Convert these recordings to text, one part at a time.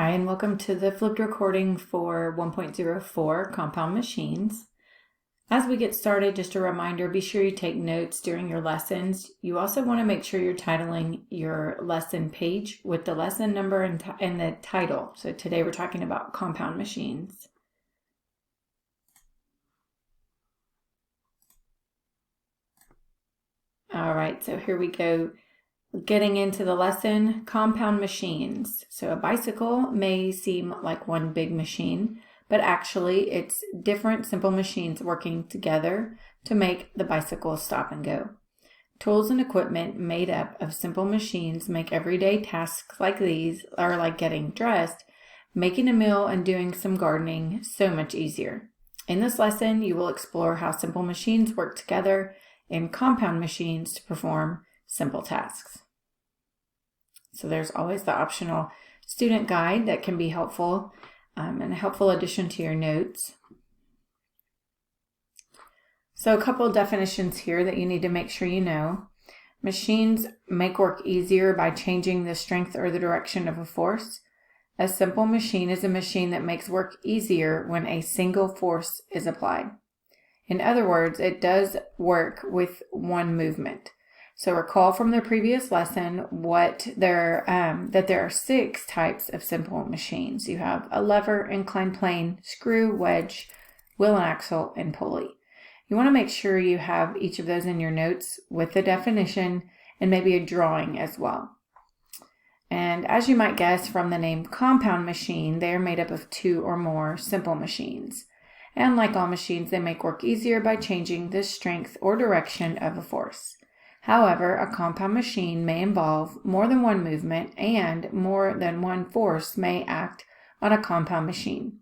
Hi, and welcome to the flipped recording for 1.04 Compound Machines. As we get started, just a reminder, be sure you take notes during your lessons. You also want to make sure you're titling your lesson page with the lesson number and the title. So today we're talking about compound machines. All right, so here we go. Getting into the lesson, compound machines. So a bicycle may seem like one big machine, but actually it's different simple machines working together to make the bicycle stop and go. Tools and equipment made up of simple machines make everyday tasks like these, or like getting dressed, making a meal, and doing some gardening so much easier. In this lesson, you will explore how simple machines work together in compound machines to perform simple tasks. So there's always the optional student guide that can be helpful and a helpful addition to your notes. So a couple of definitions here that you need to make sure you know. Machines make work easier by changing the strength or the direction of a force. A simple machine is a machine that makes work easier when a single force is applied. In other words, it does work with one movement. So recall from the previous lesson that there are 6 types of simple machines. You have a lever, inclined plane, screw, wedge, wheel and axle, and pulley. You want to make sure you have each of those in your notes with the definition and maybe a drawing as well. And as you might guess from the name compound machine, they are made up of 2 or more simple machines. And like all machines, they make work easier by changing the strength or direction of a force. However, a compound machine may involve more than one movement, and more than one force may act on a compound machine.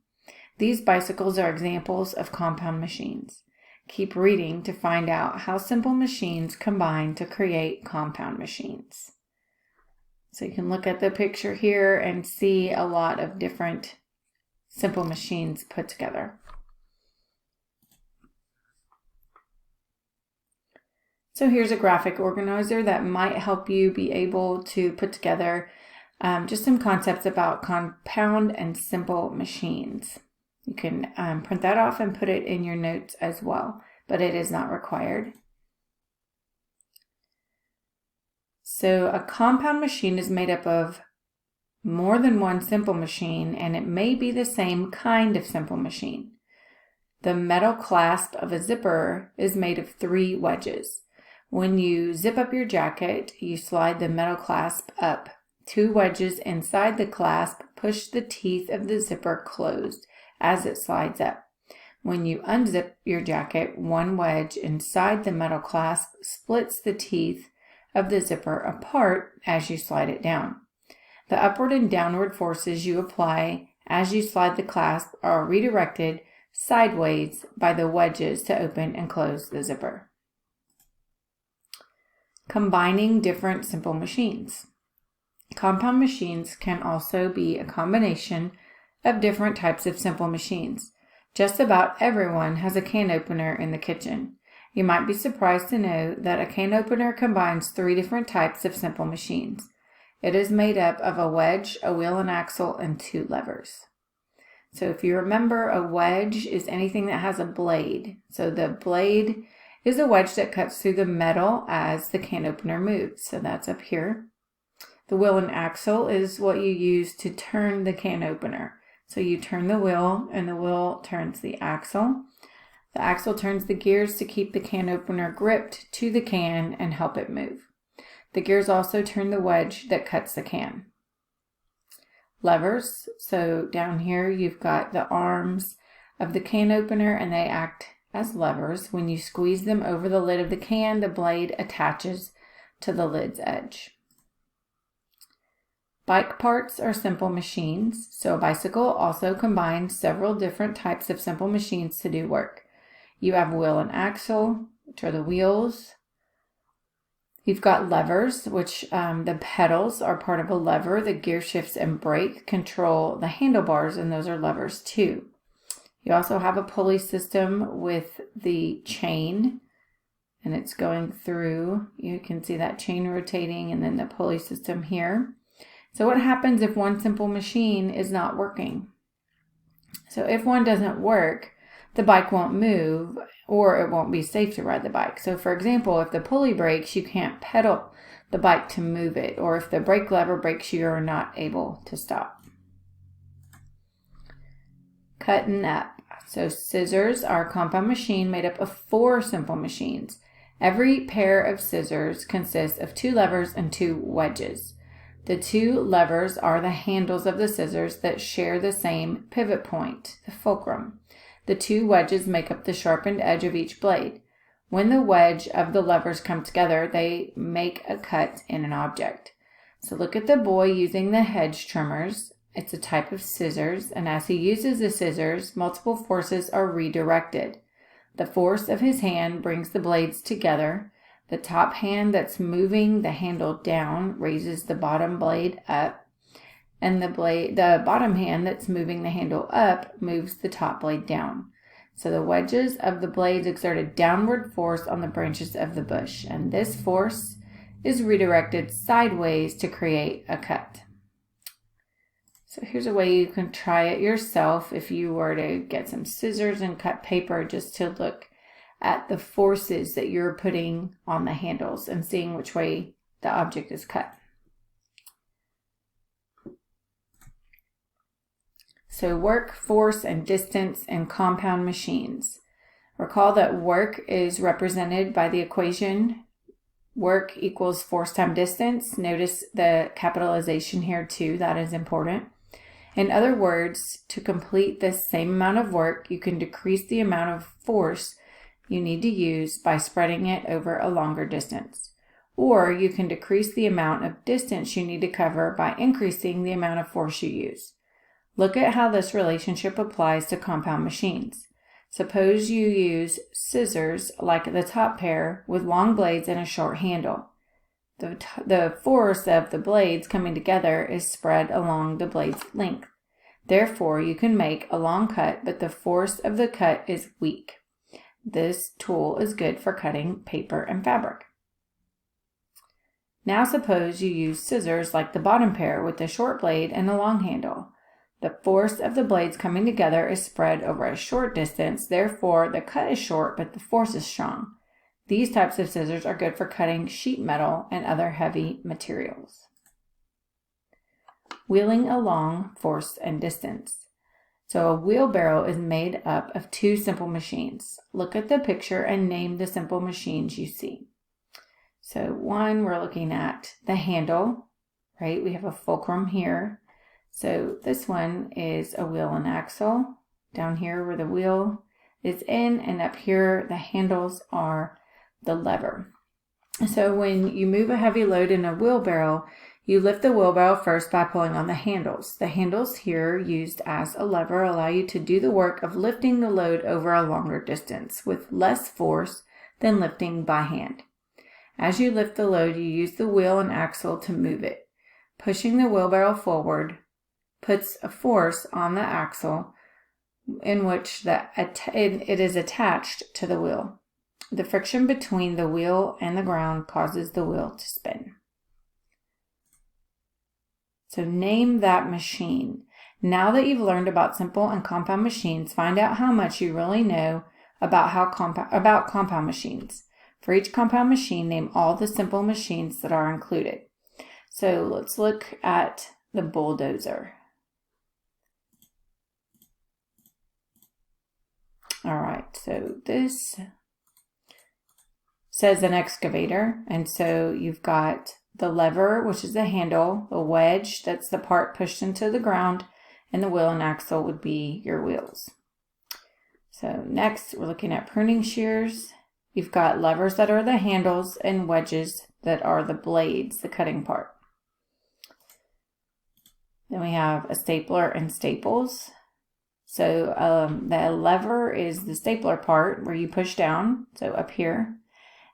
These bicycles are examples of compound machines. Keep reading to find out how simple machines combine to create compound machines. So you can look at the picture here and see a lot of different simple machines put together. So here's a graphic organizer that might help you be able to put together just some concepts about compound and simple machines. You can print that off and put it in your notes as well, but it is not required. So a compound machine is made up of more than one simple machine, and it may be the same kind of simple machine. The metal clasp of a zipper is made of 3 wedges. When you zip up your jacket, you slide the metal clasp up. 2 wedges inside the clasp push the teeth of the zipper closed as it slides up. When you unzip your jacket, 1 wedge inside the metal clasp splits the teeth of the zipper apart as you slide it down. The upward and downward forces you apply as you slide the clasp are redirected sideways by the wedges to open and close the zipper. Combining different simple machines. Compound machines can also be a combination of different types of simple machines. Just about everyone has a can opener in the kitchen. You might be surprised to know that a can opener combines 3 different types of simple machines. It is made up of a wedge, a wheel and axle, and 2 levers. So if you remember, a wedge is anything that has a blade. So the blade is a wedge that cuts through the metal as the can opener moves. So that's up here. The wheel and axle is what you use to turn the can opener. So you turn the wheel and the wheel turns the axle. The axle turns the gears to keep the can opener gripped to the can and help it move. The gears also turn the wedge that cuts the can. Levers. So down here you've got the arms of the can opener, and they act as levers. When you squeeze them over the lid of the can, the blade attaches to the lid's edge. Bike parts are simple machines. So a bicycle also combines several different types of simple machines to do work. You have wheel and axle, which are the wheels. You've got levers, which the pedals are part of a lever. The gear shifts and brake control the handlebars, and those are levers too. You also have a pulley system with the chain, and it's going through. You can see that chain rotating, and then the pulley system here. So what happens if one simple machine is not working? So if one doesn't work, the bike won't move or it won't be safe to ride the bike. So for example, if the pulley breaks, you can't pedal the bike to move it, or if the brake lever breaks, you are not able to stop. Cutting up. So scissors are a compound machine made up of 4 simple machines. Every pair of scissors consists of 2 levers and 2 wedges. The 2 levers are the handles of the scissors that share the same pivot point, the fulcrum. The 2 wedges make up the sharpened edge of each blade. When the wedge of the levers come together, they make a cut in an object. So look at the boy using the hedge trimmers. It's a type of scissors, and as he uses the scissors, multiple forces are redirected. The force of his hand brings the blades together. The top hand that's moving the handle down raises the bottom blade up, and the bottom hand that's moving the handle up moves the top blade down. So the wedges of the blades exert a downward force on the branches of the bush, and this force is redirected sideways to create a cut. So here's a way you can try it yourself if you were to get some scissors and cut paper, just to look at the forces that you're putting on the handles and seeing which way the object is cut. So work, force, and distance in compound machines. Recall that work is represented by the equation work equals force times distance. Notice the capitalization here too, that is important. In other words, to complete the same amount of work, you can decrease the amount of force you need to use by spreading it over a longer distance. Or you can decrease the amount of distance you need to cover by increasing the amount of force you use. Look at how this relationship applies to compound machines. Suppose you use scissors like the top pair with long blades and a short handle. The force of the blades coming together is spread along the blade's length. Therefore, you can make a long cut, but the force of the cut is weak. This tool is good for cutting paper and fabric. Now suppose you use scissors like the bottom pair with a short blade and a long handle. The force of the blades coming together is spread over a short distance, therefore the cut is short but the force is strong. These types of scissors are good for cutting sheet metal and other heavy materials. Wheeling along, force and distance. So a wheelbarrow is made up of 2 simple machines. Look at the picture and name the simple machines you see. So one, we're looking at the handle, right? We have a fulcrum here. So this one is a wheel and axle. Down here where the wheel is in, and up here the handles are the lever. So when you move a heavy load in a wheelbarrow, you lift the wheelbarrow first by pulling on the handles. The handles here, used as a lever, allow you to do the work of lifting the load over a longer distance with less force than lifting by hand. As you lift the load, you use the wheel and axle to move it. Pushing the wheelbarrow forward puts a force on the axle in which it is attached to the wheel. The friction between the wheel and the ground causes the wheel to spin. So name that machine. Now that you've learned about simple and compound machines, find out how much you really know about compound machines. For each compound machine, name all the simple machines that are included. So let's look at the bulldozer. All right, so this says an excavator, and so you've got the lever, which is the handle, the wedge, that's the part pushed into the ground, and the wheel and axle would be your wheels. So next, we're looking at pruning shears. You've got levers that are the handles and wedges that are the blades, the cutting part. Then we have a stapler and staples. So the lever is the stapler part where you push down, so up here.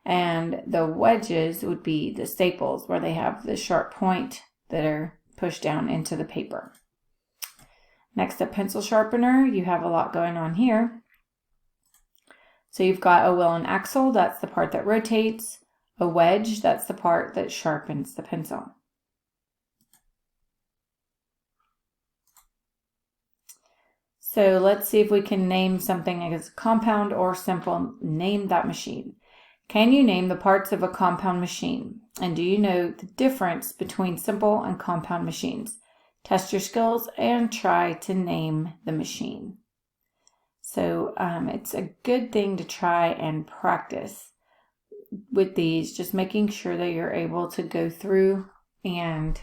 And the wedges would be the staples where they have the sharp point that are pushed down into the paper. Next, a pencil sharpener. You have a lot going on here. So you've got a wheel and axle, that's the part that rotates. A wedge, that's the part that sharpens the pencil. So let's see if we can name something as compound or simple. Name that machine. Can you name the parts of a compound machine? And do you know the difference between simple and compound machines? Test your skills and try to name the machine. So it's a good thing to try and practice with these, just making sure that you're able to go through and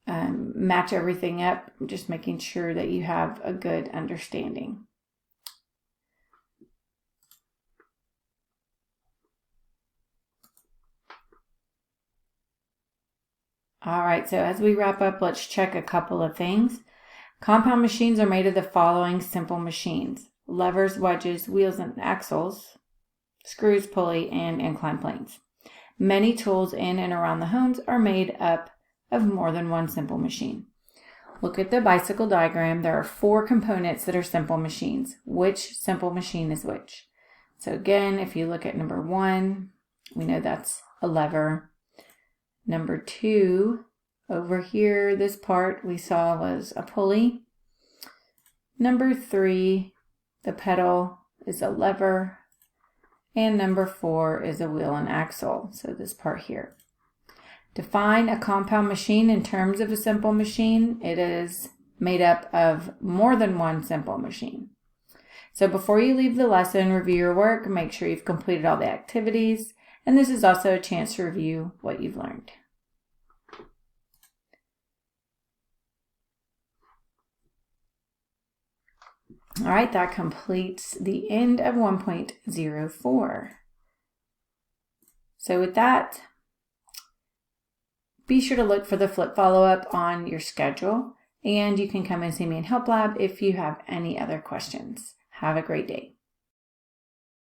match everything up, just making sure that you have a good understanding. All right, so as we wrap up, let's check a couple of things. Compound machines are made of the following simple machines: levers, wedges, wheels and axles, screws, pulley, and inclined planes. Many tools in and around the homes are made up of more than one simple machine. Look at the bicycle diagram. There are 4 components that are simple machines. Which simple machine is which? So again, if you look at number 1, we know that's a lever. Number 2, over here, this part we saw was a pulley. Number 3, the pedal is a lever. And number 4 is a wheel and axle, so this part here. Define a compound machine in terms of a simple machine. It is made up of more than one simple machine. So before you leave the lesson, review your work, make sure you've completed all the activities, and this is also a chance to review what you've learned. All right, that completes the end of 1.04. So with that, be sure to look for the flip follow-up on your schedule, and you can come and see me in Help Lab if you have any other questions. Have a great day.